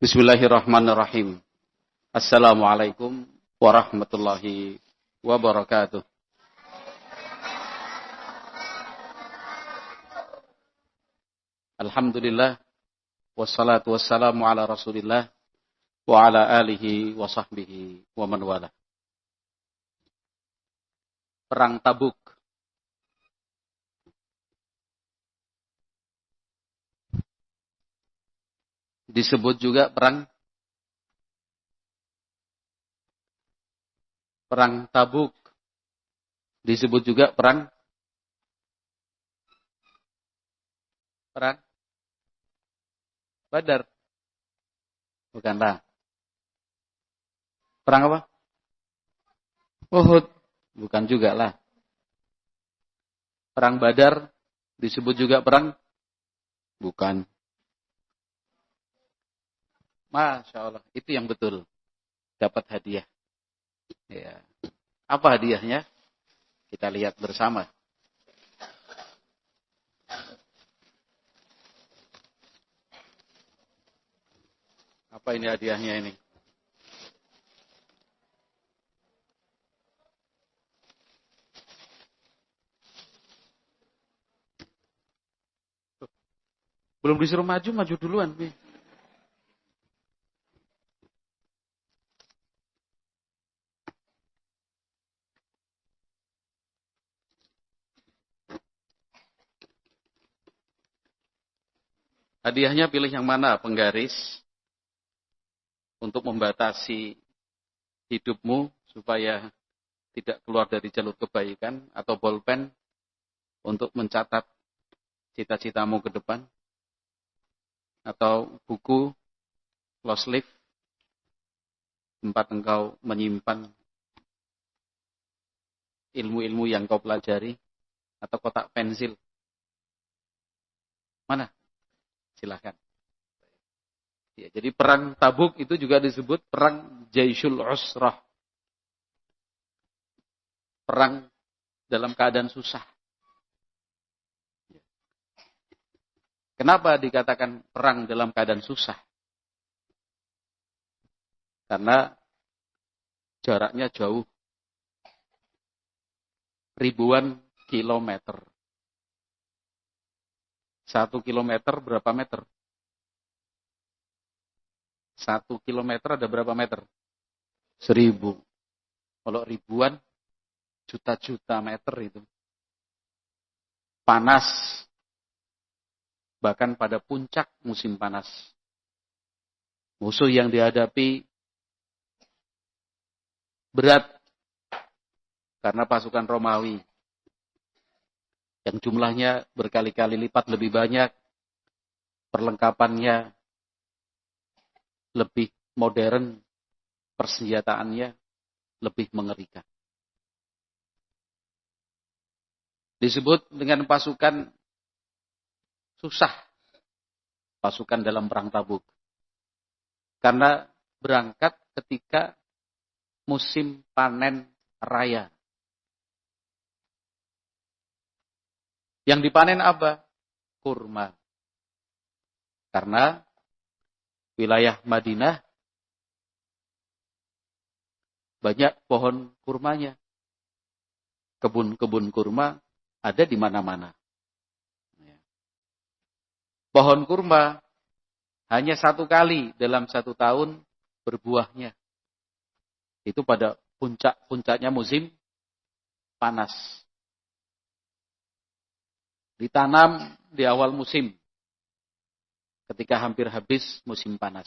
Bismillahirrahmanirrahim. Assalamualaikum warahmatullahi wabarakatuh. Alhamdulillah, wassalatu wassalamu ala rasulillah, wa ala alihi wa sahbihi wa man wala. Perang Tabuk. Disebut juga perang Tabuk. Disebut juga perang Badar. Bukanlah. Perang apa? Uhud. Bukan juga lah. Perang Badar disebut juga perang? Bukan. Masya Allah, itu yang betul. Dapat hadiah. Ya. Apa hadiahnya? Kita lihat bersama. Apa ini hadiahnya ini? Belum disuruh maju, maju duluan. Hadiahnya pilih yang mana, penggaris, untuk membatasi hidupmu supaya tidak keluar dari jalur kebaikan, atau bolpen untuk mencatat cita-citamu ke depan, atau buku lost leaf tempat engkau menyimpan ilmu-ilmu yang kau pelajari, atau kotak pensil. Mana? Silahkan. Ya, jadi perang Tabuk itu juga disebut perang Jaisyul Usrah. Perang dalam keadaan susah. Kenapa dikatakan perang dalam keadaan susah? Karena jaraknya jauh. Ribuan kilometer. 1 kilometer berapa meter? 1 kilometer ada berapa meter? 1000. Kalau ribuan, juta-juta meter itu. Panas. Bahkan pada puncak musim panas. Musuh yang dihadapi berat. Karena pasukan Romawi. Yang jumlahnya berkali-kali lipat lebih banyak. Perlengkapannya lebih modern. Persenjataannya lebih mengerikan. Disebut dengan pasukan susah. Pasukan dalam perang Tabuk. Karena berangkat ketika musim panen raya. Yang dipanen apa? Kurma. Karena wilayah Madinah banyak pohon kurmanya. Kebun-kebun kurma ada di mana-mana. Pohon kurma hanya 1 kali dalam 1 tahun berbuahnya. Itu pada puncak-puncaknya musim panas. Ditanam di awal musim. Ketika hampir habis musim panas.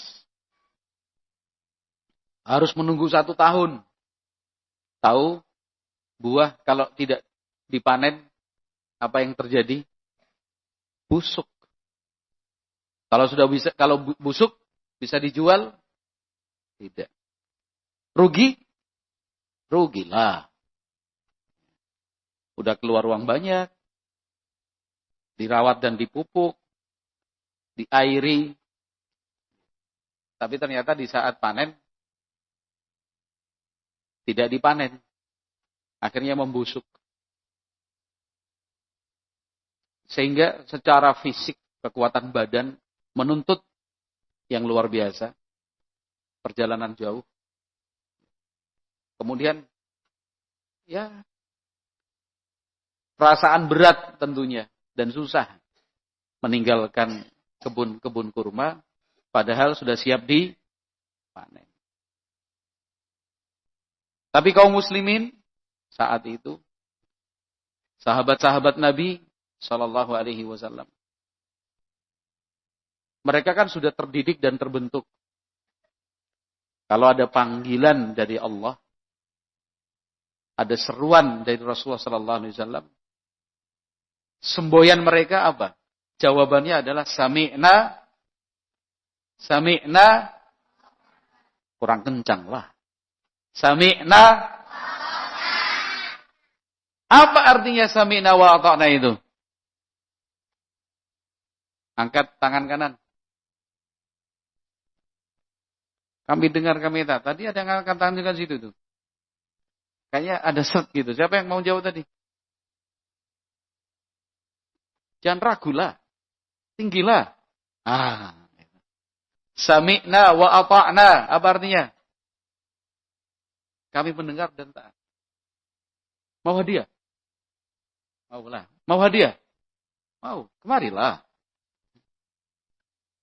Harus menunggu 1 tahun. Tahu buah kalau tidak dipanen, apa yang terjadi? Busuk. Kalau busuk bisa dijual? Tidak. Rugi? Rugilah. Udah keluar uang banyak. Dirawat dan dipupuk, diairi, tapi ternyata di saat panen tidak dipanen, akhirnya membusuk. Sehingga secara fisik kekuatan badan menuntut yang luar biasa. perjalanan jauh. Kemudian ya perasaan berat tentunya dan susah meninggalkan kebun-kebun kurma padahal sudah siap dipanen. Tapi kaum muslimin saat itu sahabat-sahabat Nabi Shallallahu Alaihi Wasallam mereka kan sudah terdidik dan terbentuk. Kalau ada panggilan dari Allah, ada seruan dari Rasulullah Shallallahu Alaihi Wasallam, semboyan mereka apa? Jawabannya adalah sami'na, sami'na, kurang kencang lah. Sami'na, apa artinya sami'na wa ata'na itu? Angkat tangan kanan. Kami dengar, kami tahu. Tadi ada yang angkat tangan juga situ tuh. Kayaknya ada set gitu. Siapa yang mau jawab tadi? Jangan ragulah. Tinggilah. Sami'na wa ata'na. Apa artinya? Kami mendengar dan taat. Mau hadiah? Maulah. Mau hadiah? Mau. Kemarilah.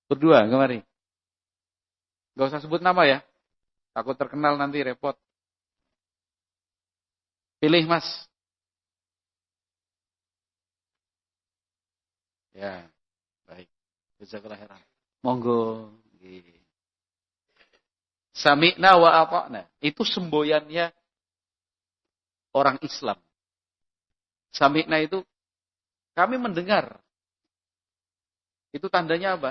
Berdua, kemari. Gak usah sebut nama ya. Takut terkenal nanti repot. Pilih mas. Ya, baik. Jazakallahu khairan. Monggo. Sami'na wa ata'na. Itu semboyannya orang Islam. Sami'na itu kami mendengar. Itu tandanya apa?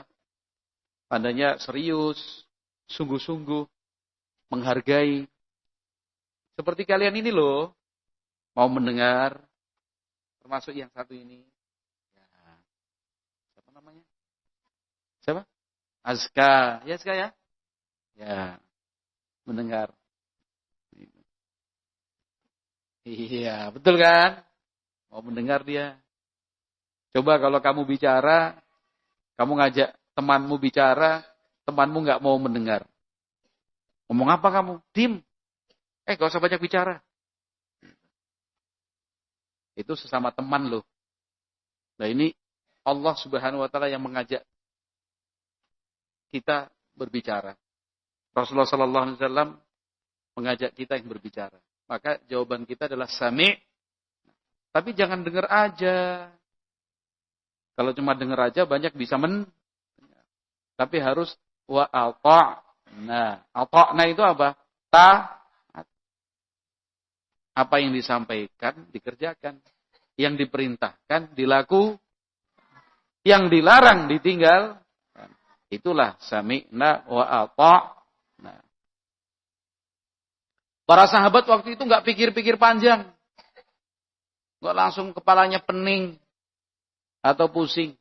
Tandanya serius, sungguh-sungguh, menghargai. Seperti kalian ini loh. Mau mendengar. Termasuk yang satu ini. Ya. Siapa namanya? Siapa? Azka. Ya, Azka ya? Ya. Mendengar. Iya, betul kan? Mau mendengar dia. Coba kalau kamu bicara, kamu ngajak temanmu bicara, temanmu nggak mau mendengar. Ngomong apa kamu? Dim. Gak usah banyak bicara. Itu sesama teman loh. Nah ini Allah Subhanahu wa taala yang mengajak kita berbicara. Rasulullah sallallahu alaihi wasallam mengajak kita yang berbicara. Maka jawaban kita adalah sami'. Tapi jangan dengar aja. Kalau cuma dengar aja banyak bisa tapi harus wa ata'na. Ata'na itu apa? Taat. Apa yang disampaikan dikerjakan. Yang diperintahkan dilakukan. Yang dilarang ditinggal. Itulah sami'na wa ata'na. Para sahabat waktu itu nggak pikir-pikir panjang. Nggak langsung kepalanya pening. Atau pusing.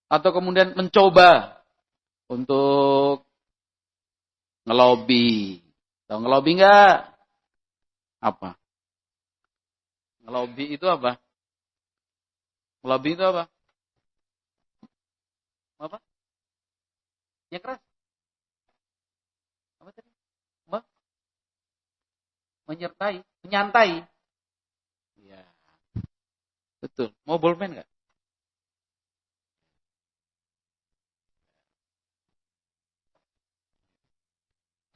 Atau kemudian mencoba untuk ngelobi. Tahu ngelobi nggak? Apa? Ngelobi itu apa? Ngelobi itu apa? Apa? Yang keras? Apa tadi? Menyertai, menyantai. Ya. Betul. Mau bolpen nggak?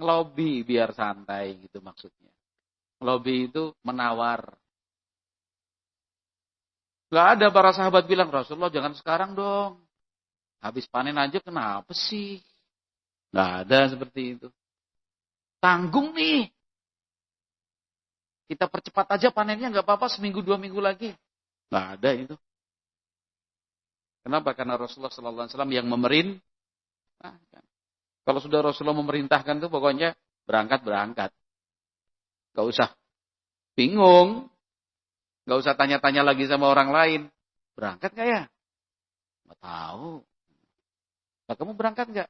Ngelobi biar santai gitu maksudnya. Ngelobi itu menawar. Gak ada para sahabat bilang, Rasulullah jangan sekarang dong. Habis panen aja kenapa sih? Gak ada seperti itu. Tanggung nih. Kita percepat aja panennya gak apa-apa seminggu 2 minggu lagi. Gak ada itu. Kenapa? Karena Rasulullah SAW yang memerintahkan. Kalau sudah Rasulullah memerintahkan itu pokoknya berangkat. Gak usah bingung. Gak usah tanya-tanya lagi sama orang lain. Berangkat gak ya? Gak tahu. Nah, kamu berangkat gak?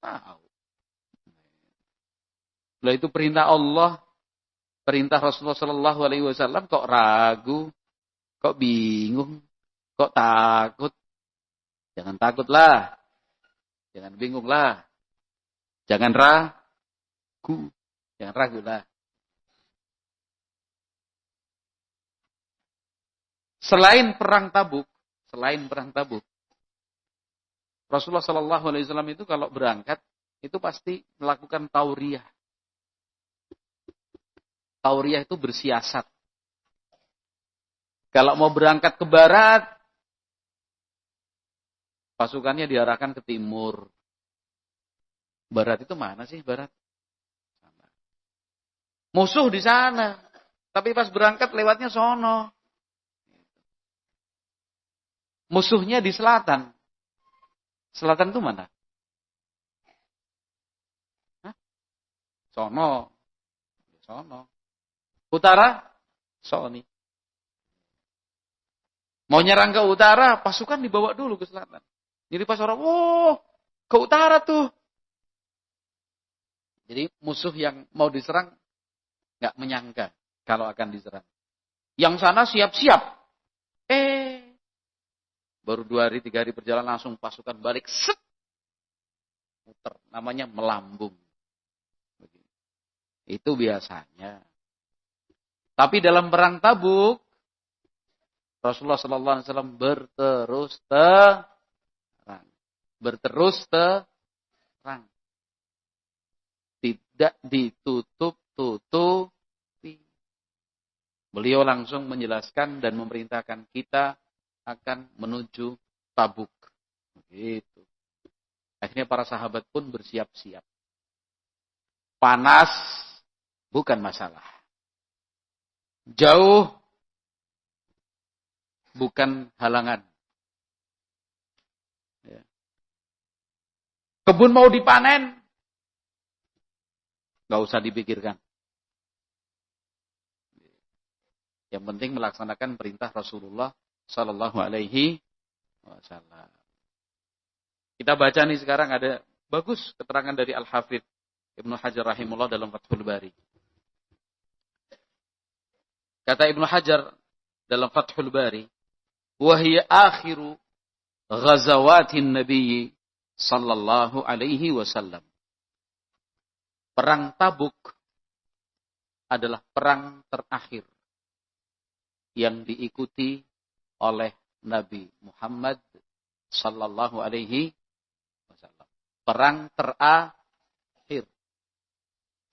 Tahu. Lah itu perintah Allah. Perintah Rasulullah SAW kok ragu. Kok bingung. Kok takut. Jangan takutlah. Jangan bingunglah. Jangan ragu. Jangan ragu lah. Selain perang Tabuk, Rasulullah Shallallahu Alaihi Wasallam itu kalau berangkat itu pasti melakukan tauriyah. Tauriyah itu bersiasat. Kalau mau berangkat ke barat, pasukannya diarahkan ke timur. Barat itu mana sih barat? Musuh di sana. Tapi pas berangkat lewatnya sono. Musuhnya di selatan. Selatan itu mana? Hah? Sono. Utara? Soni. Mau nyerang ke utara, pasukan dibawa dulu ke selatan. Jadi pas orang, ke utara tuh. Jadi musuh yang mau diserang, nggak menyangka kalau akan diserang. Yang sana siap-siap. Baru 2 hari, 3 hari berjalan langsung pasukan balik. Set. Muter. Namanya melambung. Itu biasanya. Tapi dalam perang Tabuk, Rasulullah SAW berterus terang. Tidak ditutup-tutupi. Beliau langsung menjelaskan dan memerintahkan kita akan menuju Tabuk. Begitu. Akhirnya para sahabat pun bersiap-siap. Panas bukan masalah. Jauh bukan halangan. Ya. Kebun mau dipanen, nggak usah dipikirkan. Yang penting melaksanakan perintah Rasulullah Sallallahu Alaihi Wasallam. Kita baca nih sekarang ada bagus keterangan dari Al-Hafidh Ibnu Hajar rahimahullah dalam Fathul Bari. Kata Ibnu Hajar dalam Fathul Bari, "Wahia akhiru ghazawatin Nabi Sallallahu Alaihi Wasallam." Perang Tabuk adalah perang terakhir yang diikuti oleh Nabi Muhammad Sallallahu Alaihi Wasallam. Perang terakhir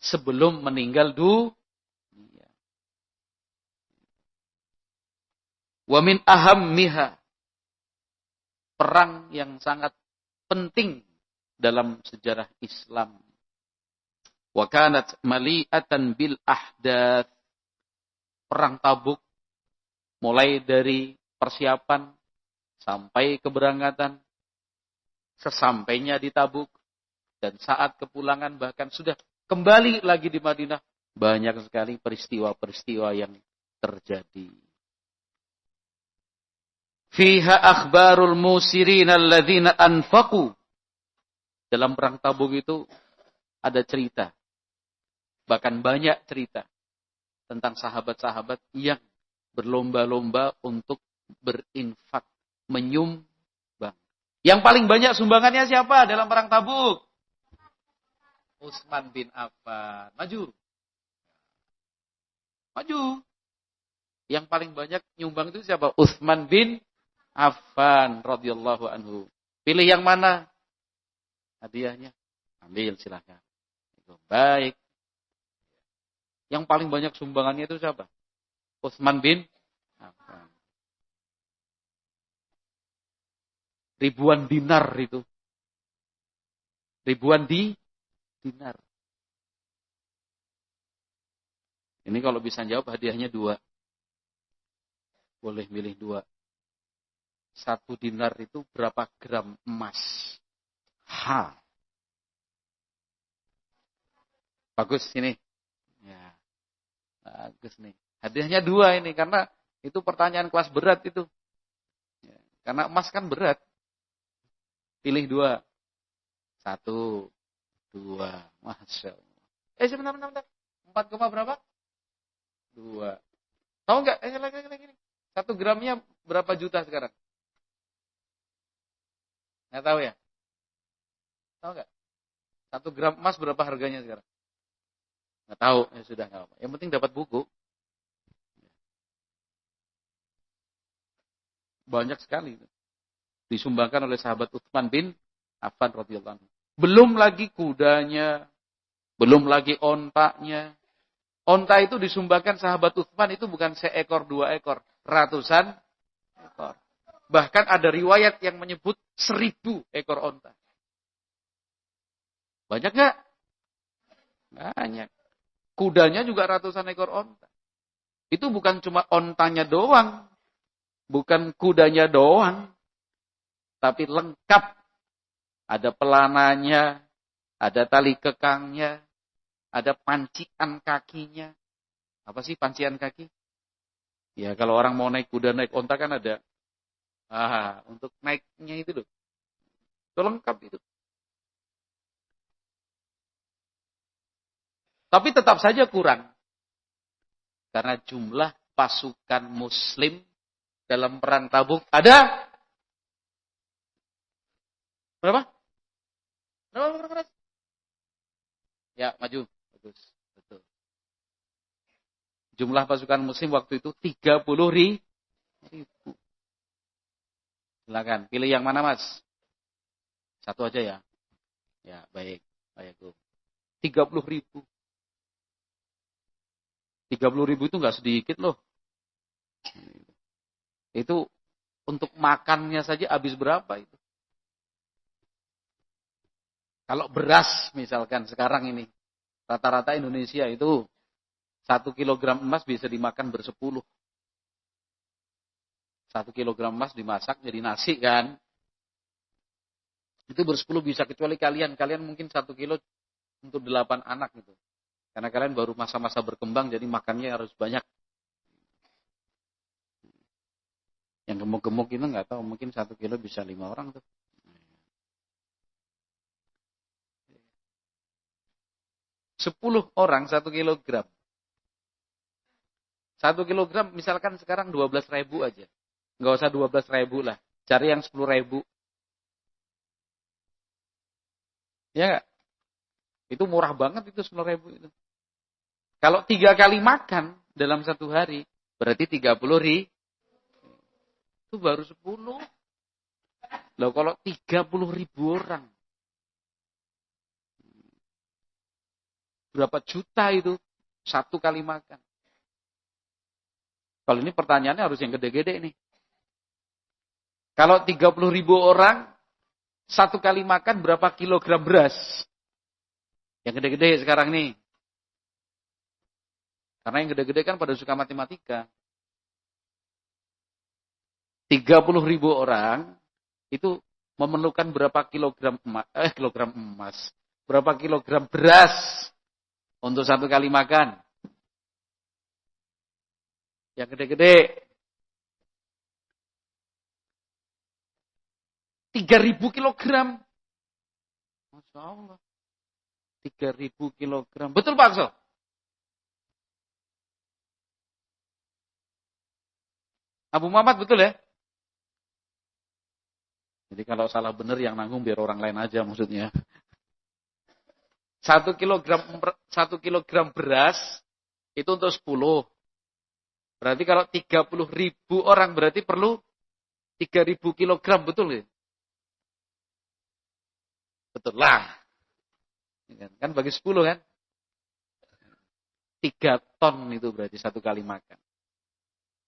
sebelum meninggal dunia. Wa min ahammiha, perang yang sangat penting dalam sejarah Islam. Wa kanat mali'atan bil ahdath. Perang Tabuk mulai dari persiapan sampai keberangkatan, sesampainya di Tabuk, dan saat kepulangan bahkan sudah kembali lagi di Madinah, banyak sekali peristiwa-peristiwa yang terjadi. Fiha akhbarul musirin alladzina anfaqu. Dalam perang Tabuk itu ada cerita, bahkan banyak cerita tentang sahabat-sahabat yang berlomba-lomba untuk berinfak, menyumbang. Yang paling banyak sumbangannya siapa dalam perang Tabuk? Utsman bin Affan. Maju. Yang paling banyak nyumbang itu siapa? Utsman bin Affan radhiyallahu anhu. Pilih yang mana? Hadiahnya. Ambil silakan. Baik. Yang paling banyak sumbangannya itu siapa? Utsman bin Affan. Ribuan dinar itu. Dinar. Ini kalau bisa jawab hadiahnya 2. Boleh milih 2. 1 dinar itu berapa gram emas? Bagus ini. Ya. Bagus nih. Hadiahnya 2 ini karena itu pertanyaan kelas berat itu. Ya. Karena emas kan berat. Pilih 2. 1, 2. Masya Allah. Sebentar. 4, berapa? 2. Tahu nggak? Lagi. 1 gramnya berapa juta sekarang? Nggak tahu ya? Tahu nggak? 1 gram emas berapa harganya sekarang? Nggak tahu, ya sudah nggak apa. Yang penting dapat buku. Banyak sekali. Disumbangkan oleh sahabat Utsman bin Affan radhiyallahu anhu. Belum lagi kudanya, belum lagi ontanya. Onta itu disumbangkan sahabat Utsman itu bukan seekor, 2 ekor. Ratusan ekor. Bahkan ada riwayat yang menyebut 1000 ekor onta. Banyak nggak? Banyak. Kudanya juga ratusan ekor onta. Itu bukan cuma ontanya doang. Bukan kudanya doang. Tapi lengkap. Ada pelananya. Ada tali kekangnya. Ada pancian kakinya. Apa sih pancian kaki? Ya kalau orang mau naik kuda, naik onta kan ada. Untuk naiknya itu loh. Itu lengkap itu. Tapi tetap saja kurang. Karena jumlah pasukan muslim dalam perang Tabuk ada berapa? Berapa? Ya, maju. Bagus. Betul. Jumlah pasukan muslim waktu itu 30.000. Silakan, pilih yang mana, Mas? Satu aja ya. Ya, baik. Baik, Bu. 30.000. 30.000 itu nggak sedikit loh. Itu untuk makannya saja habis berapa itu? Kalau beras misalkan sekarang ini, rata-rata Indonesia itu 1 kilogram emas bisa dimakan ber-10. 1 kilogram emas dimasak jadi nasi kan. Itu ber-10 bisa, kecuali kalian mungkin 1 kilo untuk 8 anak gitu. Karena kalian baru masa-masa berkembang, jadi makannya harus banyak. Yang gemuk-gemuk itu nggak tahu, mungkin 1 kilo bisa 5 orang tuh. 10 orang 1 kilogram. 1 kilogram misalkan sekarang 12.000 aja. Nggak usah 12.000 lah. Cari yang 10.000. Ya nggak? Itu murah banget itu 10.000 itu. Kalau 3 kali makan dalam 1 hari, berarti 30.000. Itu baru 10. Loh kalau 30.000 orang. Berapa juta itu 1 kali makan. Kalau ini pertanyaannya harus yang gede-gede nih. Kalau 30.000 orang, 1 kali makan berapa kilogram beras? Yang gede-gede sekarang nih. Karena yang gede-gede kan pada suka matematika. 30.000 orang itu memerlukan berapa kilogram emas, berapa kilogram beras untuk 1 kali makan? Yang gede-gede 3.000 kilogram. Masya Allah. 3.000 kilogram. Betul Pak Akso? Abu Muhammad betul ya? Jadi kalau salah benar yang nanggung biar orang lain aja maksudnya. 1 kilogram beras itu untuk 10. Berarti kalau 30.000 orang berarti perlu 3.000 kilogram, betul ya? Betul lah. Kan bagi 10 kan? 3 ton itu berarti 1 kali makan.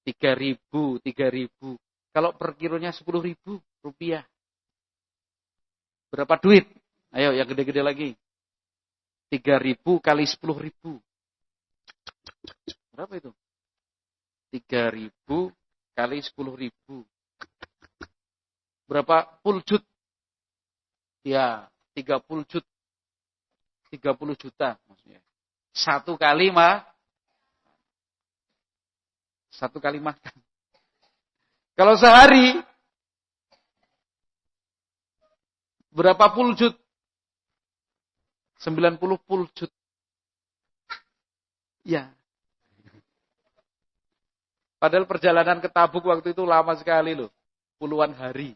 3.000. Kalau per kilonya 10.000 rupiah. Berapa duit? Ayo yang gede-gede lagi. 3.000 kali 10.000. Berapa itu? 3.000 kali 10.000. Berapa puljut? Ya, 30 juta maksudnya. 1 kali makan. Kalau sehari berapa puljut? 90 puljut. Ya. Padahal perjalanan ke Tabuk waktu itu lama sekali loh. Puluhan hari.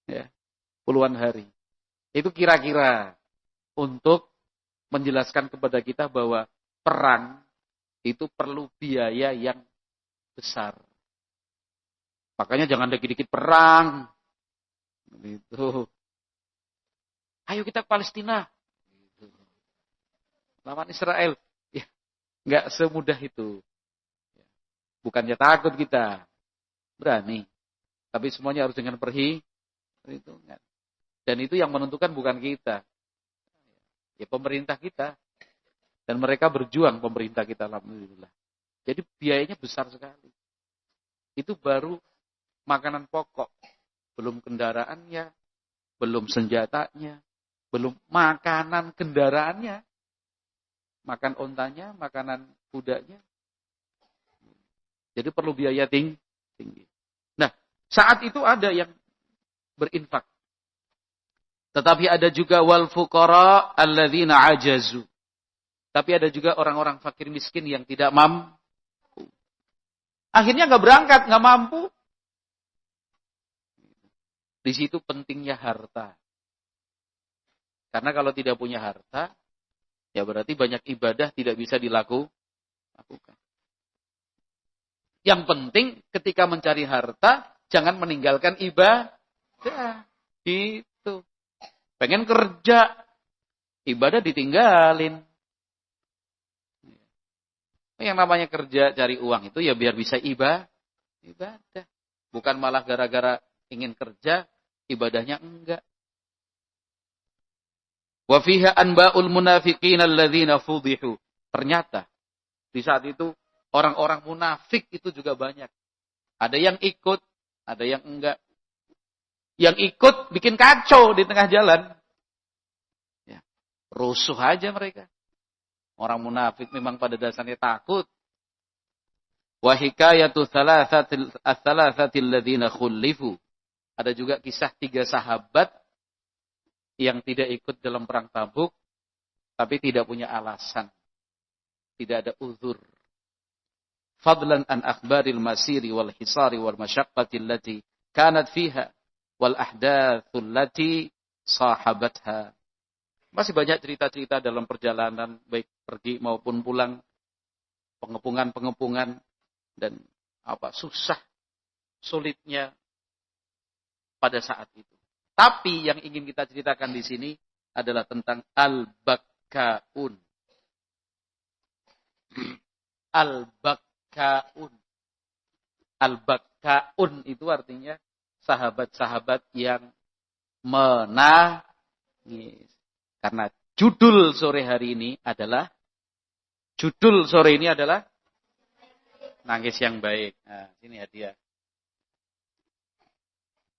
Ya, puluhan hari. Itu kira-kira. untuk menjelaskan kepada kita bahwa perang itu perlu biaya yang besar. Makanya jangan dikit-dikit perang. Gitu. Ayo kita ke Palestina. Gitu. Lawan Israel. Ya, nggak semudah itu. Bukannya takut kita. Berani. Tapi semuanya harus dengan perhitungan. Dan itu yang menentukan bukan kita. Ya pemerintah kita. Dan mereka berjuang pemerintah kita. Alhamdulillah. Jadi biayanya besar sekali. Itu baru makanan pokok. Belum kendaraannya. Belum senjatanya. Belum makanan kendaraannya. Makan ontanya, makanan kudanya. Jadi perlu biaya tinggi. Nah, saat itu ada yang berinfak. Tetapi ada juga wal fuqara alladzina ajazu. Tapi ada juga orang-orang fakir miskin yang tidak mampu. Akhirnya nggak berangkat, nggak mampu. Di situ pentingnya harta. Karena kalau tidak punya harta, ya berarti banyak ibadah tidak bisa dilakukan. Yang penting ketika mencari harta, jangan meninggalkan ibadah. Gitu. Pengen kerja, ibadah ditinggalin. Yang namanya kerja, cari uang itu ya biar bisa ibadah. Bukan malah gara-gara ingin kerja, ibadahnya enggak. Wa fiha anba'ul munafiqin alladzina fudihu. Ternyata di saat itu orang-orang munafik itu juga banyak. Ada yang ikut, ada yang enggak. Yang ikut bikin kacau di tengah jalan. Ya, rusuh aja mereka. Orang munafik memang pada dasarnya takut. Wa hikayatu thalathatil ladzina khullifu. Ada juga kisah 3 sahabat yang tidak ikut dalam perang Tabuk tapi tidak punya alasan. Tidak ada uzur. Fadlan an akhbaril masiri wal hisari wal masyaqqati allati kanat fiha wal ahdathul lati sahabatha. Masih banyak cerita-cerita dalam perjalanan, baik pergi maupun pulang, pengepungan-pengepungan, dan susah, sulitnya pada saat itu. Tapi yang ingin kita ceritakan di sini adalah tentang al-bakkaun. Al-bakkaun. Al-bakkaun itu artinya sahabat-sahabat yang menangis. Karena judul sore ini adalah nangis yang baik. Nah, sini hadiah.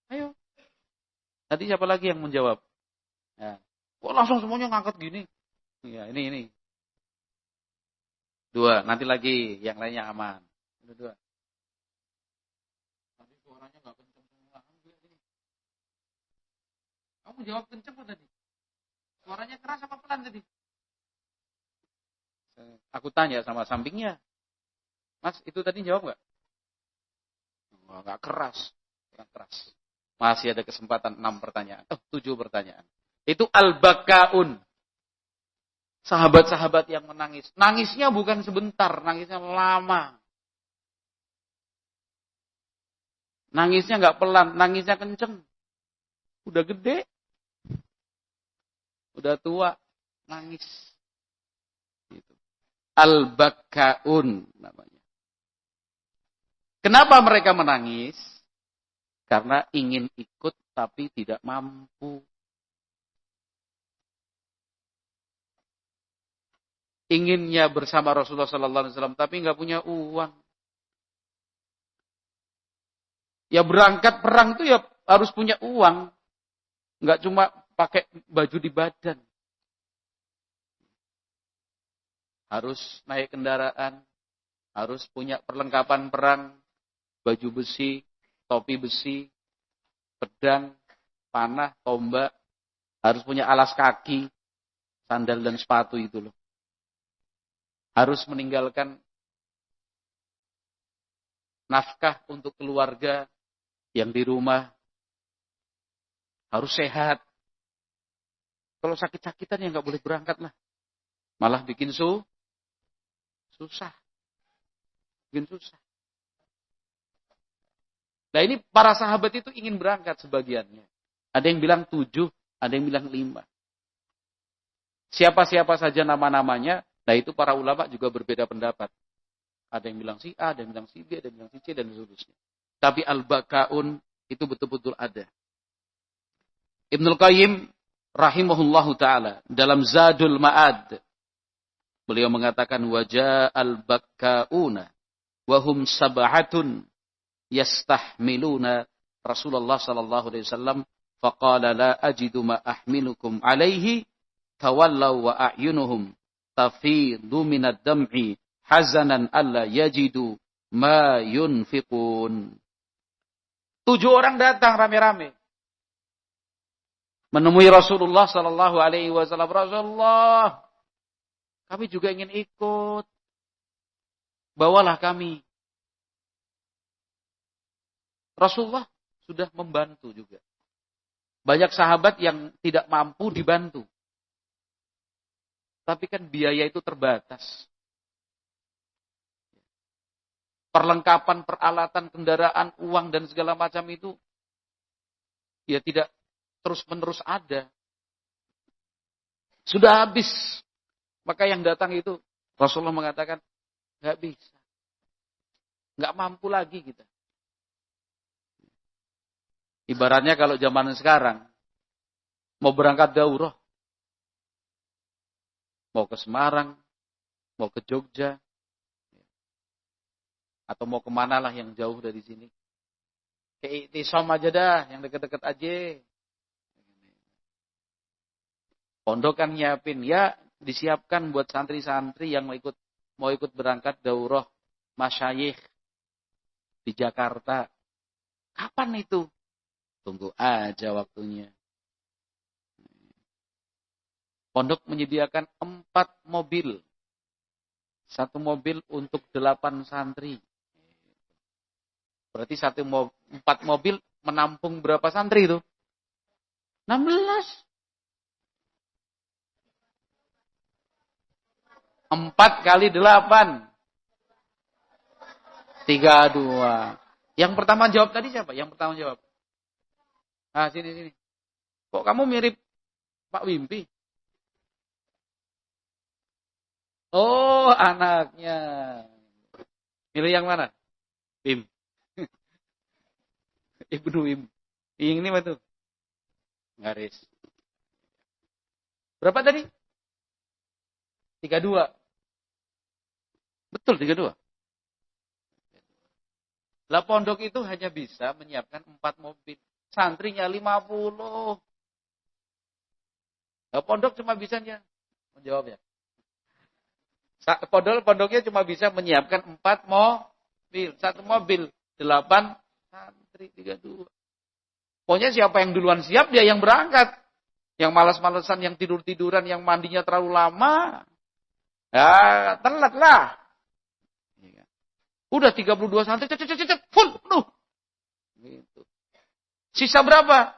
Ayo. Nanti siapa lagi yang menjawab? Nah, kok langsung semuanya ngangkat gini? Ya, ini. 2, nanti lagi yang lainnya aman. 2. Nanti suaranya enggak kenceng semua. Kamu jawab kenceng kok tadi? Suaranya keras apa pelan tadi? Aku tanya sama sampingnya. Mas, itu tadi jawab enggak? Enggak keras. Kurang keras. Masih ada kesempatan 6 pertanyaan. 7 pertanyaan. Itu al-bakkaun. Sahabat-sahabat yang menangis. Nangisnya bukan sebentar, nangisnya lama. Nangisnya enggak pelan, nangisnya kenceng. Udah gede. Udah tua, nangis. Gitu. Al-bakkaun namanya. Kenapa mereka menangis? Karena ingin ikut tapi tidak mampu. Inginnya bersama Rasulullah SAW tapi nggak punya uang. Ya berangkat perang itu ya harus punya uang. Nggak cuma pakai baju di badan. Harus naik kendaraan. Harus punya perlengkapan perang. Baju besi, topi besi, pedang, panah, tombak. Harus punya alas kaki, sandal dan sepatu itu loh. Harus meninggalkan nafkah untuk keluarga yang di rumah. Harus sehat. Kalau sakit-sakitan ya nggak boleh berangkat lah. Malah bikin susah. Bikin susah. Nah ini para sahabat itu ingin berangkat sebagiannya. Ada yang bilang 7, ada yang bilang 5. Siapa-siapa saja nama-namanya, nah itu para ulama juga berbeda pendapat. Ada yang bilang si A, ada yang bilang si B, ada yang bilang si C, dan seterusnya. Tapi al-bakaun itu betul-betul ada. Ibnul Qayyim rahimahullahu ta'ala dalam Zadul Ma'ad, beliau mengatakan wajah al-bakauna wahum sab'atun yastahmiluna Rasulullah sallallahu alaihi wasallam faqala la ajidu ma ahmilukum alaihi tawallaw wa a'yunuhum tafidu minad dam'i hazanan alla yajidu ma yunfiqun. 7 orang datang rame-rame menemui Rasulullah sallallahu alaihi wasallam. Rasulullah, kami juga ingin ikut. Bawalah kami. Rasulullah sudah membantu juga. Banyak sahabat yang tidak mampu dibantu. Tapi kan biaya itu terbatas. Perlengkapan, peralatan, kendaraan, uang, dan segala macam itu ya tidak terus-menerus ada. Sudah habis. Maka yang datang itu Rasulullah mengatakan, nggak bisa. Nggak mampu lagi kita. Ibaratnya kalau zaman sekarang, mau berangkat daurah, mau ke Semarang, mau ke Jogja, atau mau kemana lah yang jauh dari sini. Ke Iktisam aja dah, yang deket-deket aja. Pondok kan nyiapin, ya disiapkan buat santri-santri yang mau ikut berangkat daurah masyayikh di Jakarta. Kapan itu? Tunggu aja waktunya. Pondok menyediakan 4 mobil. 1 mobil untuk 8 santri. Berarti 4 mobil menampung berapa santri itu? 16. 4 kali 8. 32. Yang pertama jawab tadi siapa? Yang pertama jawab. Ah, sini. Kok kamu mirip Pak Wimpi? Oh, anaknya. Milih yang mana? Wim. Ibnu Wim. Yang ini apa tuh? Garis. Berapa tadi? 32. Betul, 32. Lah pondok itu hanya bisa menyiapkan 4 mobil. Santrinya 50. Lah pondok cuma bisa menjawab ya. Pondoknya cuma bisa menyiapkan 4 mobil. 1 mobil 8 santri 32. Pokoknya siapa yang duluan siap dia yang berangkat. Yang malas-malesan, yang tidur-tiduran, yang mandinya terlalu lama, ya telat lah. Udah 32 santri, full, penuh. Gitu. Sisa berapa?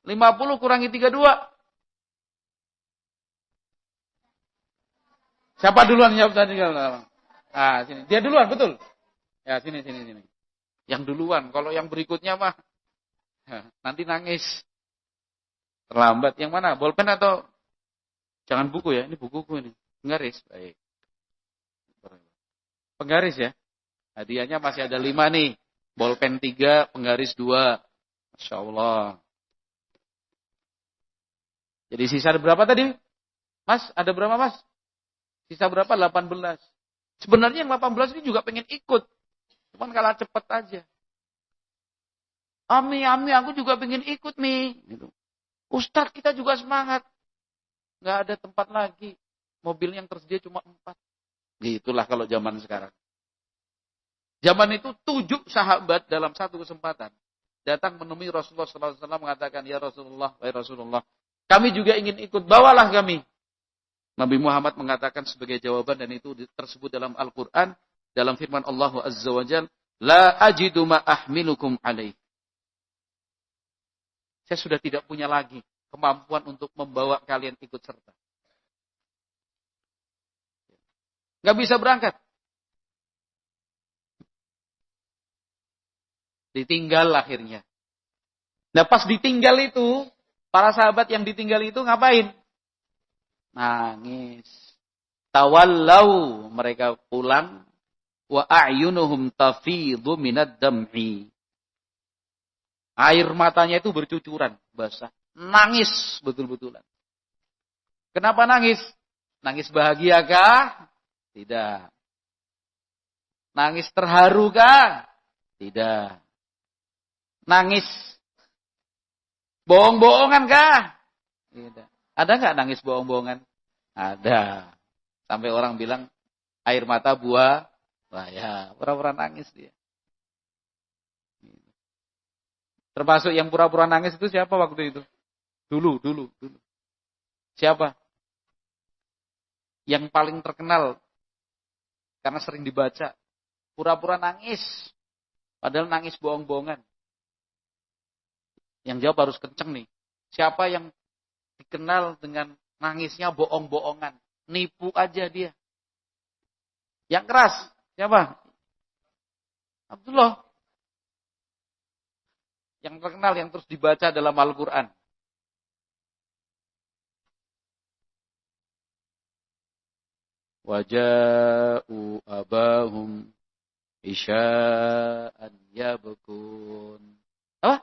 50 kurangi 32. Siapa duluan jawab tadi? Ah, sini. Dia duluan, betul. Ya, sini. Yang duluan. Kalau yang berikutnya mah nanti nangis. Terlambat. Yang mana? Bolpen atau jangan buku ya? Ini bukuku ini. Penggaris. Baik. Penggaris ya. Hadiahnya masih ada 5 nih. Bolpen 3, penggaris 2. Masya Allah. Jadi sisa ada berapa tadi? Mas, ada berapa mas? Sisa berapa? 18. Sebenarnya yang 18 ini juga pengen ikut. Cuman kalah cepat aja. Ami, aku juga pengen ikut nih. Gitu. Ustadz kita juga semangat. Nggak ada tempat lagi. Mobil yang tersedia cuma 4. Gitulah kalau zaman sekarang. Zaman itu 7 sahabat dalam satu kesempatan datang menemui Rasulullah SAW mengatakan, ya Rasulullah, wahai Rasulullah, kami juga ingin ikut, bawalah kami. Nabi Muhammad mengatakan sebagai jawaban, dan itu tersebut dalam Al-Quran, dalam firman Allah Azza wa Jal, la ajidu ma ahmilukum alaih. Saya sudah tidak punya lagi kemampuan untuk membawa kalian ikut serta. Nggak bisa berangkat. Ditinggal akhirnya. Nah pas ditinggal itu, para sahabat yang ditinggal itu ngapain? Nangis. Tawallau, mereka pulang. Wa a'yunuhum tafidhu minad dam'i. Air matanya itu bercucuran, basah. Nangis betul-betulan. Kenapa nangis? Nangis bahagia kah? Tidak. Nangis terharu kah? Tidak. Nangis bohong-bohongan kah? Tidak. Ada nggak nangis bohong-bohongan? Ada. Sampai orang bilang air mata buah. Wah ya, pura-pura nangis dia. Termasuk yang pura-pura nangis itu siapa waktu itu? Dulu. Siapa? Yang paling terkenal karena sering dibaca. Pura-pura nangis. Padahal nangis bohong-bohongan. Yang jawab harus kenceng nih. Siapa yang dikenal dengan nangisnya bohong-bohongan? Nipu aja dia. Yang keras. Siapa? Abdullah. Yang terkenal yang terus dibaca dalam Al-Quran. Waja'u abahum isya'an yabkun. Apa?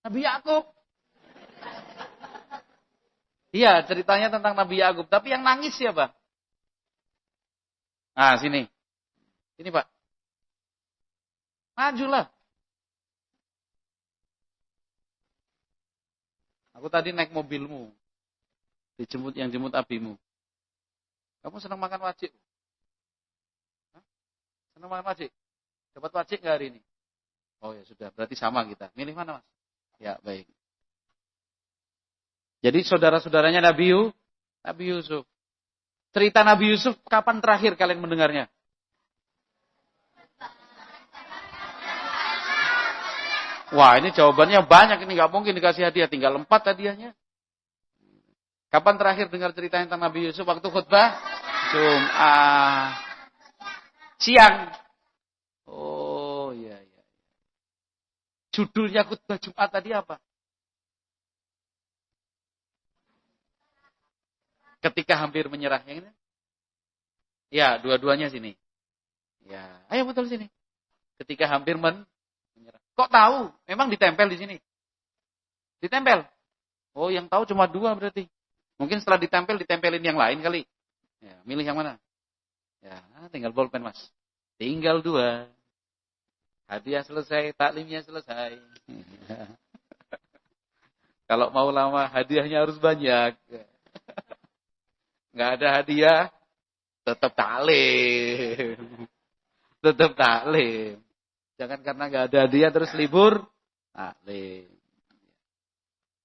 Nabi Yakub. Iya, ceritanya tentang Nabi Yakub. Tapi yang nangis siapa? Nah, sini. Sini, Pak. Majulah. Aku tadi naik mobilmu. Yang jemput abimu. Kamu senang makan wajik? Hah? Senang makan wajik? Dapat wajik nggak hari ini? Oh ya sudah, berarti sama kita. Milih mana, Mas? Ya, baik. Jadi saudara-saudaranya Nabi Yusuf. Cerita Nabi Yusuf kapan terakhir kalian mendengarnya? Wah, ini jawabannya banyak, ini nggak mungkin dikasih hadiah, tinggal 4 hadiahnya. Kapan terakhir dengar cerita tentang Nabi Yusuf waktu khutbah? Jumat. Siang. Oh, iya. Judulnya khutbah Jumat tadi apa? Ketika hampir menyerah. Yang ini? Ya, dua-duanya sini. Ya, ayo betul sini. Ketika hampir menyerah. Kok tahu? Memang ditempel di sini. Ditempel. Oh, yang tahu cuma 2 berarti. Mungkin setelah ditempelin yang lain kali. Ya, milih yang mana? Ya, tinggal bolpen, Mas. Tinggal 2. Hadiah selesai, taklimnya selesai. Kalau mau lama, hadiahnya harus banyak. Nggak ada hadiah, tetap taklim. Tetap taklim. Jangan karena nggak ada hadiah terus libur, taklim.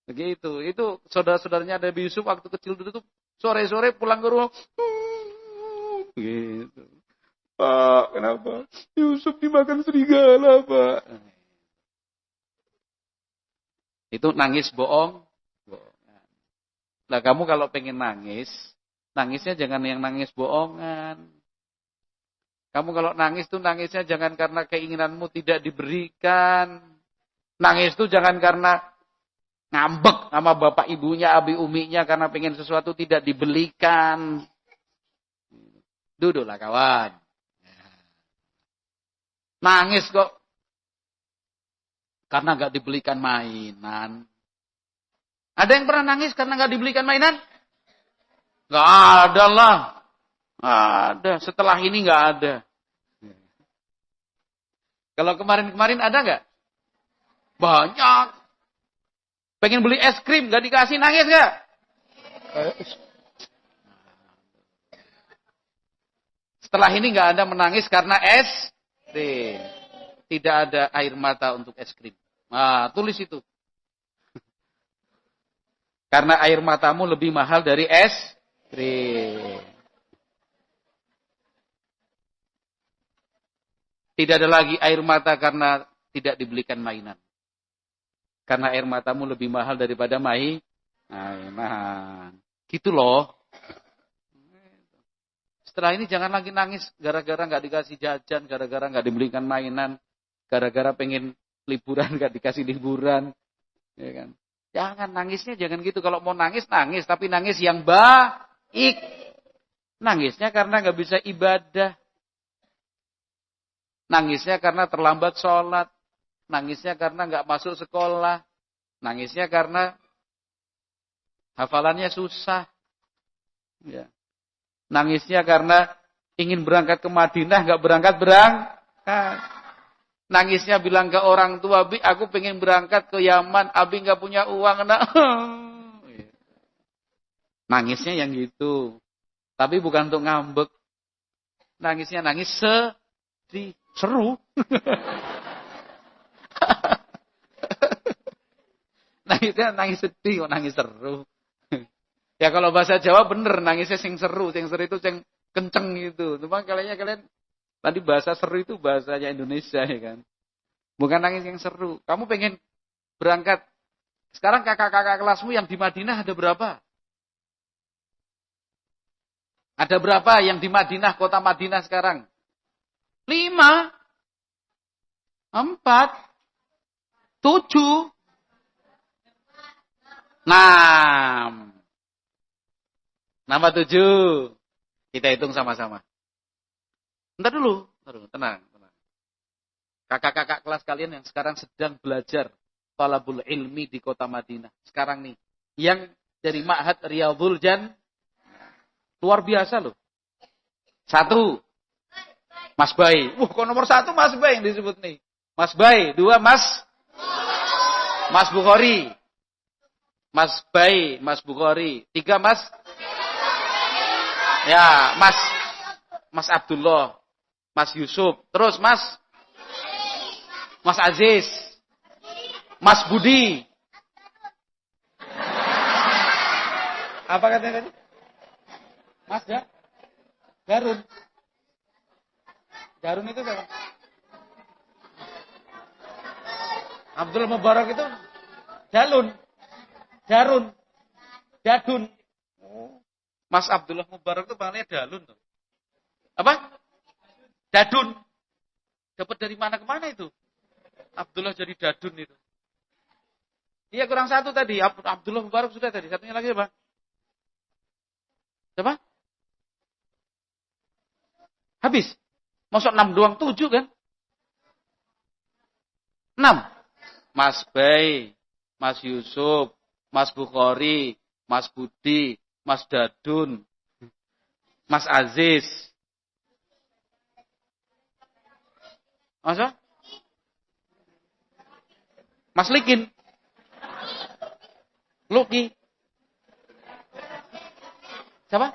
Begitu. Itu saudara-saudaranya Nabi Yusuf waktu kecil dulu tuh sore-sore pulang ke rumah. Gitu. Pak, kenapa? Yusuf dimakan serigala, Pak. Itu nangis bohong. Nah, kamu kalau pengen nangis, nangisnya jangan yang nangis bohongan. Kamu kalau nangis tuh nangisnya jangan karena keinginanmu tidak diberikan. Nangis tuh jangan karena ngambek sama bapak ibunya, abi uminya karena pengen sesuatu tidak dibelikan. Duduklah kawan. Nangis kok karena gak dibelikan mainan. Ada yang pernah nangis karena gak dibelikan mainan? Gak ada lah. Ada. Setelah ini gak ada. Kalau kemarin-kemarin ada gak? Banyak. Pengen beli es krim gak dikasih, nangis gak? Setelah ini gak ada menangis karena es krim. Tidak ada air mata untuk es krim. Nah, tulis itu. Karena air matamu lebih mahal dari es krim. Tidak ada lagi air mata karena tidak dibelikan mainan. Karena air matamu lebih mahal daripada mainan. Gitu loh. Setelah ini jangan lagi nangis gara-gara nggak dikasih jajan, gara-gara nggak dibelikan mainan, gara-gara pengen liburan nggak dikasih liburan, ya kan? Jangan nangisnya, jangan gitu. Kalau mau nangis nangis, tapi nangis yang baik. Nangisnya karena nggak bisa ibadah, nangisnya karena terlambat sholat, nangisnya karena nggak masuk sekolah, nangisnya karena hafalannya susah, ya. Nangisnya karena ingin berangkat ke Madinah, nggak berangkat. Nangisnya bilang ke orang tua, Bi, aku pengen berangkat ke Yaman, Abi nggak punya uang. Nah. Nangisnya yang gitu. Tapi bukan untuk ngambek. Nangisnya nangis sedih, seru. Nangisnya nangis sedih, kok nangis seru. Ya kalau bahasa Jawa bener, nangisnya sing seru itu sing kenceng gitu. Cuma kalian tadi bahasa seru itu bahasanya Indonesia, ya kan. Bukan nangis yang seru. Kamu pengen berangkat. Sekarang kakak-kakak kelasmu yang di Madinah ada berapa? Ada berapa yang di Madinah, kota Madinah sekarang? 5, 4, 7, 6. Nama 7. Kita hitung sama-sama. Bentar dulu, tenang. Kakak-kakak kelas kalian yang sekarang sedang belajar talabul ilmi di kota Madinah. Sekarang nih, yang dari Ma'had Riyadhul Jannah. Luar biasa loh. 1, Mas Bay. Kok nomor 1 Mas Bay yang disebut nih. Mas Bay. 2, Mas Bukhari. Mas Bay, Mas Bukhari. 3, Mas. Ya, Mas Abdullah. Mas Yusuf. Terus Mas Aziz. Mas Budi. Apa katanya tadi? Mas Garun. Garun itu siapa? Abdul Mubarak itu Jarun. Dadun. Mas Abdullah Mubarak itu panggilnya Dalun. Apa? Dadun. Dapat dari mana ke mana itu? Abdullah jadi Dadun itu. Iya, kurang 1 tadi. Abdullah Mubarak sudah tadi. Satunya lagi apa? Siapa? Habis. Masuk 6 doang, 7 kan? 6. Mas Bay, Mas Yusuf, Mas Bukhari, Mas Budi, Mas Dadun, Mas Aziz. Masa? Mas Likin. Luki. Siapa?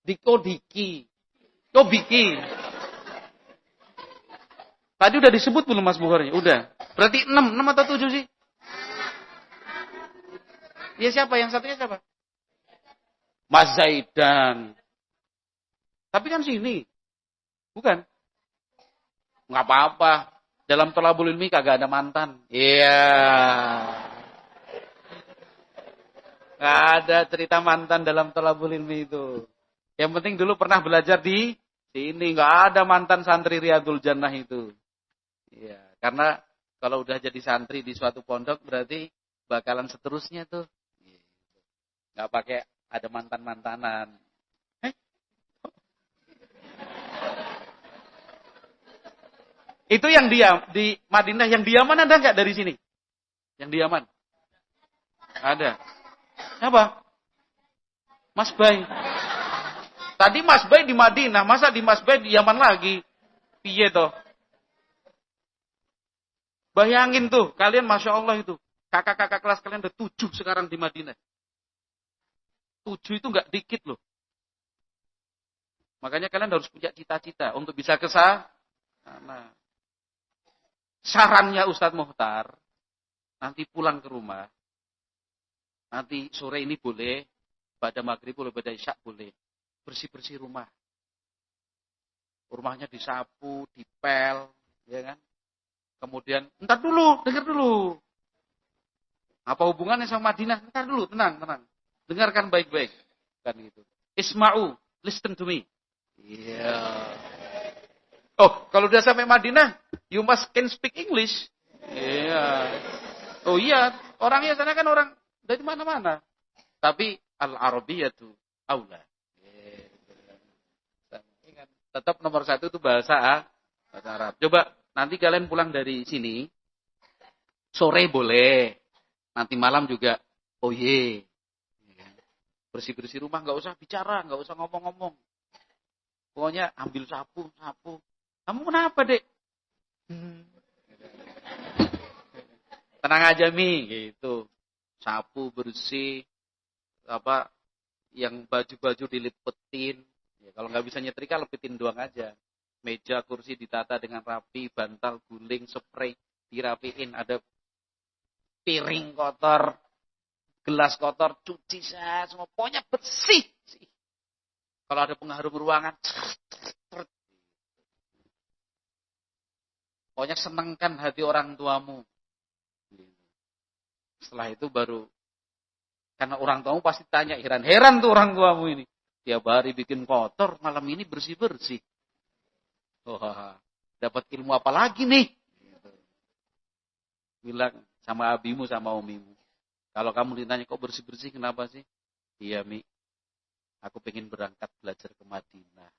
Diki. Tadi udah disebut belum Mas Bukhari? Udah. Berarti 6 atau 7 sih? Ya siapa? Yang satunya siapa? Mas Zaidan. Tapi kan sini. Bukan? Nggak apa-apa. Dalam thalabul ilmi kagak ada mantan. Iya. Nggak ada cerita mantan dalam thalabul ilmi itu. Yang penting dulu pernah belajar di sini. Nggak ada mantan santri Riyadhul Jannah itu. Iya. Karena kalau udah jadi santri di suatu pondok berarti bakalan seterusnya tuh. Nggak pakai ada mantan-mantanan. Itu yang di Madinah, yang di Yaman ada nggak dari sini? Yang di Yaman? Ada. Apa? Mas Bay. Tadi Mas Bay di Madinah, masa di Mas Bay di Yaman lagi? Piye toh? Bayangin tuh, kalian Masya Allah itu. Kakak-kakak kelas kalian ada 7 sekarang di Madinah. 7 itu nggak dikit loh. Makanya kalian harus punya cita-cita untuk bisa ke sana. Nah, sarannya Ustadz Muhtar, nanti pulang ke rumah, nanti sore ini boleh, pada maghrib boleh, pada isya boleh, bersih-bersih rumah. Rumahnya disapu, dipel, ya kan? Kemudian, entar dulu, dengar dulu. Apa hubungannya sama Madinah? Entar dulu, tenang. Dengarkan baik-baik. Kan gitu. Isma'u, listen to me. Iya. Oh, kalau udah sampai Madinah, you must can speak English. Iya. Oh iya, orangnya sana kan orang dari mana-mana. Tapi al-Arabiyatu aula. Ingat, tetap nomor satu itu bahasa Arab. Coba nanti kalian pulang dari sini, sore boleh. Nanti malam juga, oh ye. Bersih-bersih rumah, nggak usah bicara, nggak usah ngomong-ngomong. Pokoknya ambil sapu. Kamu kenapa, Dek? Tenang aja, Mi, gitu. Sapu bersih, yang baju-baju dilipetin. Ya, kalau nggak bisa nyetrika, lepitin doang aja. Meja, kursi ditata dengan rapi, bantal, guling, spray dirapiin. Ada piring kotor, gelas kotor, cuci semua. Pokoknya bersih. Kalau ada pengharum ruangan, pokoknya senangkan hati orang tuamu. Setelah itu baru, karena orang tuamu pasti tanya, heran tuh orang tuamu ini. Tiap hari bikin kotor, malam ini bersih-bersih. Wah, dapat ilmu apa lagi nih? Bilang sama abimu, sama umimu. Kalau kamu ditanya, kok bersih-bersih, kenapa sih? Iya, Mi. Aku pengen berangkat belajar ke Madinah.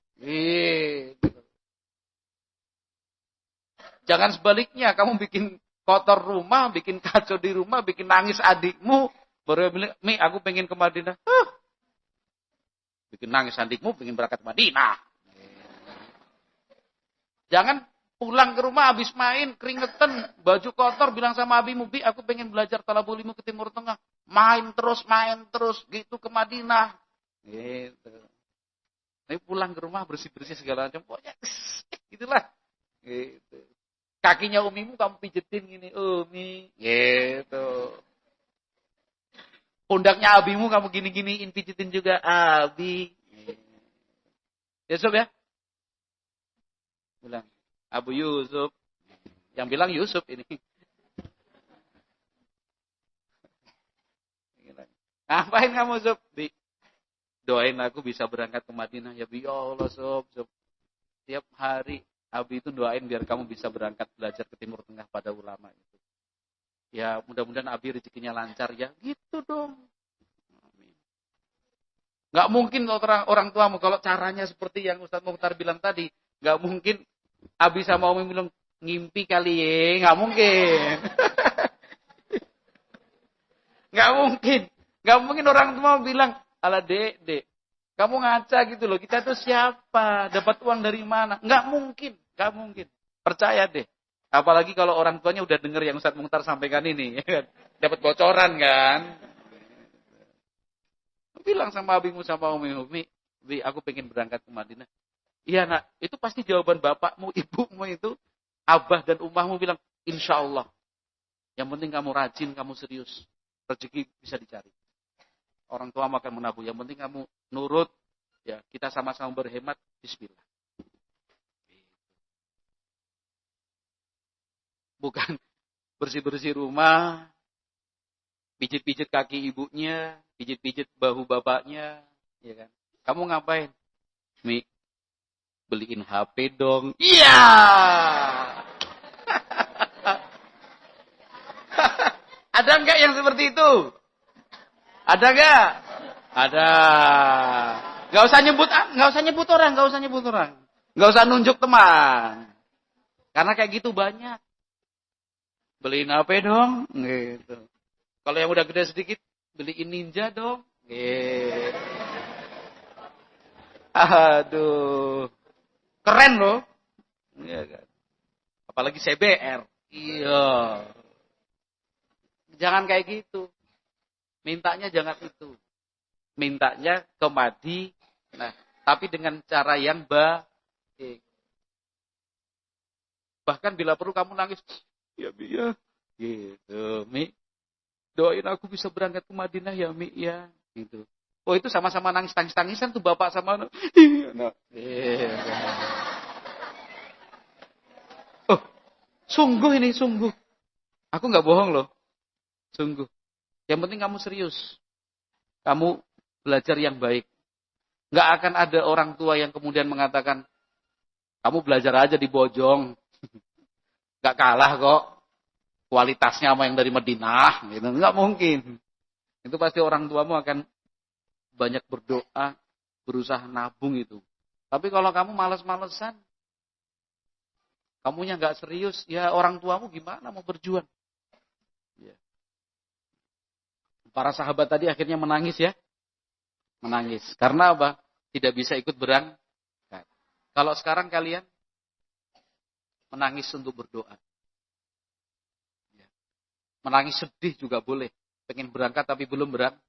Jangan sebaliknya, kamu bikin kotor rumah, bikin kacau di rumah, bikin nangis adikmu. Baru bilang, Mi, aku pengen ke Madinah. Bikin nangis adikmu, pengen berangkat ke Madinah. Jangan pulang ke rumah, habis main, keringetan, baju kotor, bilang sama abimu, Bi, aku pengen belajar talabul ilmu ke Timur Tengah. Main terus, gitu ke Madinah. Gitu. Tapi pulang ke rumah bersih-bersih segala macam. Pokoknya gitulah. Gitu. Kakinya umimu kamu pijetin gini, Umi. Gitu. Pundaknya abimu kamu gini-giniin pijetin juga, Abi. Yusuf ya? Bilang, Abu Yusuf. Yang bilang Yusuf ini. Ngapain kamu, Yusuf? Doain aku bisa berangkat ke Madinah. Ya Allah, Sob. Tiap hari Abi itu doain biar kamu bisa berangkat belajar ke Timur Tengah pada ulama itu. Ya mudah-mudahan Abi rezekinya lancar ya. Gitu dong. Amin. Gak mungkin orang tuamu kalau caranya seperti yang Ustaz Mukhtar bilang tadi. Gak mungkin Abi sama Umi bilang ngimpi kali ya. Gak mungkin. Gak mungkin orang tua bilang, ala dek, kamu ngaca gitu loh, kita tuh siapa, dapat uang dari mana? Nggak mungkin. Percaya deh. Apalagi kalau orang tuanya udah denger yang Ustaz Mukhtar sampaikan ini, dapat bocoran kan? Bilang sama abimu sama umi, Bi, aku pengen berangkat ke Madinah. Iya nak, itu pasti jawaban bapakmu, ibumu itu, abah dan umahmu bilang, insya Allah. Yang penting kamu rajin, kamu serius, rezeki bisa dicari. Orang tua akan menabung. Yang penting kamu nurut. Ya, kita sama-sama berhemat. Bismillah. Bukan bersih-bersih rumah, pijit-pijit kaki ibunya, pijit-pijit bahu bapaknya, ya kan? Kamu ngapain? Mi, beliin HP dong. Iya. Ada enggak yang seperti itu? Ada gak? Ada. Gak usah nyebut orang. Gak usah nunjuk teman. Karena kayak gitu banyak. Beliin HP dong. Gitu. Kalau yang udah gede sedikit, beliin Ninja dong. Gitu. Aduh. Keren loh. Iya kan. Apalagi CBR. Iya. Jangan kayak gitu. Mintanya jangan itu. Mintanya ke Madinah. Tapi dengan cara yang baik. Bahkan bila perlu kamu nangis. Ya Mi ya. Gitu. Mi. Doain aku bisa berangkat ke Madinah ya Mi ya. Gitu. Oh itu sama-sama nangis-tangisan tuh bapak sama anak. Iya nak. Oh. Sungguh ini, sungguh. Aku nggak bohong loh. Sungguh. Yang penting kamu serius. Kamu belajar yang baik. Nggak akan ada orang tua yang kemudian mengatakan, kamu belajar aja di Bojong. Nggak kalah kok. Kualitasnya sama yang dari Madinah. Gitu. Nggak mungkin. Itu pasti orang tuamu akan banyak berdoa, berusaha nabung itu. Tapi kalau kamu malas-malesan, kamunya nggak serius, ya orang tuamu gimana mau berjuang? Ya. Para sahabat tadi akhirnya menangis ya. Menangis. Karena apa? Tidak bisa ikut berangkat. Kalau sekarang kalian menangis untuk berdoa. Ya. Menangis sedih juga boleh. Pengen berangkat tapi belum berangkat.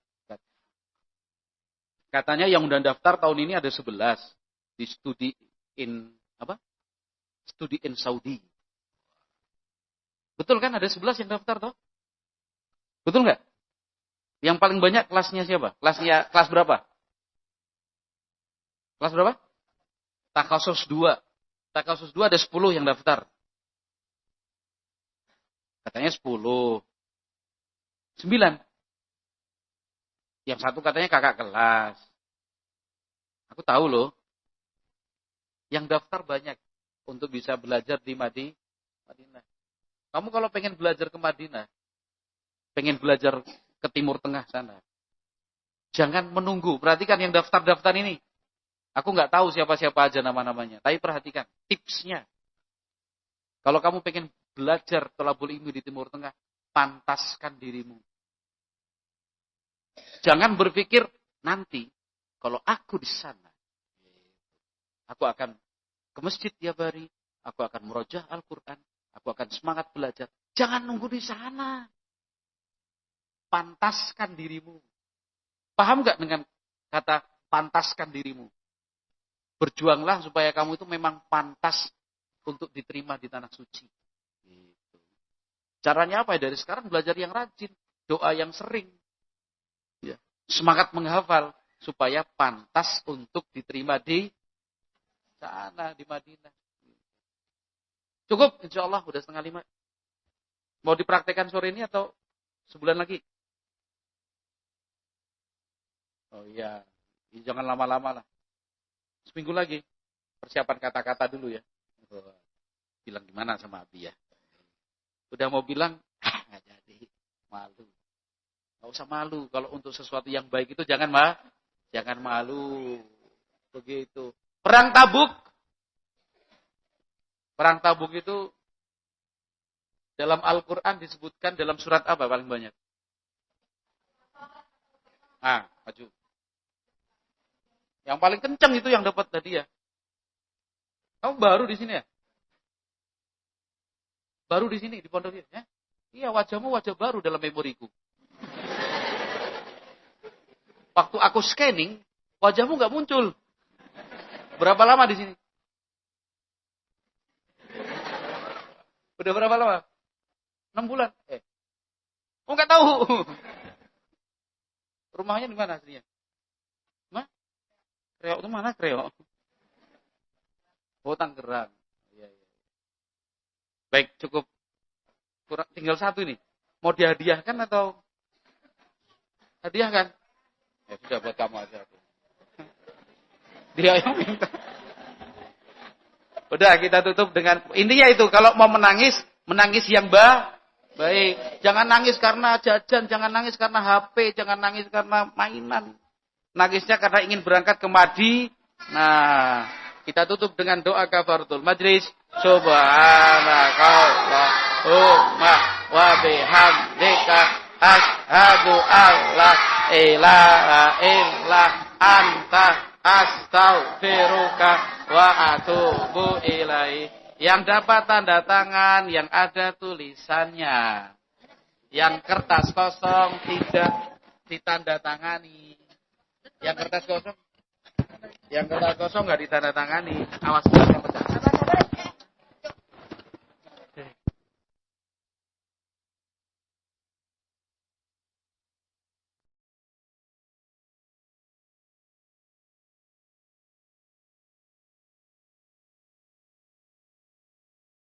Katanya yang udah daftar tahun ini ada 11 di studi in Saudi. Betul kan ada 11 yang daftar toh? Betul nggak? Yang paling banyak kelasnya siapa? Kelas berapa? Kelas berapa? Takhasus 2. Takhasus 2 ada 10 yang daftar. Katanya 10. 9. Yang satu katanya kakak kelas. Aku tahu loh. Yang daftar banyak untuk bisa belajar di Madinah. Kamu kalau pengen belajar ke Madinah, pengen belajar ke Timur Tengah sana, jangan menunggu. Perhatikan yang daftar-daftar ini. Aku nggak tahu siapa-siapa aja nama-namanya. Tapi perhatikan tipsnya. Kalau kamu pengen belajar thalabul ilmi di Timur Tengah, pantaskan dirimu. Jangan berpikir nanti kalau aku di sana, aku akan ke masjid tiap hari, aku akan murojaah Al-Quran, aku akan semangat belajar. Jangan nunggu di sana. Pantaskan dirimu. Paham nggak dengan kata pantaskan dirimu? Berjuanglah supaya kamu itu memang pantas untuk diterima di tanah suci. Gitu. Caranya apa? Dari sekarang belajar yang rajin, doa yang sering. Ya. Semangat menghafal supaya pantas untuk diterima di sana, di Madinah. Cukup, insya Allah udah 4:30. Mau dipraktekkan sore ini atau sebulan lagi? Oh iya, jangan lama-lama lah. Seminggu lagi, persiapan kata-kata dulu ya. Bilang gimana sama Abi ya? Udah mau bilang, nggak jadi, malu. Nggak usah malu. Kalau untuk sesuatu yang baik itu jangan malu. Begitu. Perang Tabuk. Perang Tabuk itu dalam Al-Quran disebutkan dalam surat apa paling banyak? Maju. Yang paling kencang itu yang dapat hadiah. Kamu baru di sini ya? Baru di sini, di pondok ini ya? Iya, wajahmu wajah baru dalam memoriku. Waktu aku scanning, wajahmu nggak muncul. Berapa lama di sini? Udah berapa lama? 6 bulan. Oh nggak tahu. Rumahnya di mana aslinya? Kreok itu mana Kreok? Oh Tangerang. Iya. Baik, cukup. Tinggal satu nih. Mau dihadiahkan atau? Hadiahkan? Ya sudah buat kamu aja. Dia yang minta. Udah kita tutup dengan intinya itu. Kalau mau menangis yang baik. Jangan nangis karena jajan, jangan nangis karena HP, jangan nangis karena mainan. Nangisnya karena ingin berangkat ke Madinah. Kita tutup dengan doa kafaratul majlis. Subhanakallahumma wa bihamdika asyhadu an la ilaha illa anta astaghfiruka wa atubu ilaih. Yang dapat tanda tangan yang ada tulisannya. Yang kertas kosong tidak ditandatangani. Yang kertas kosong nggak ditandatangani. Awas.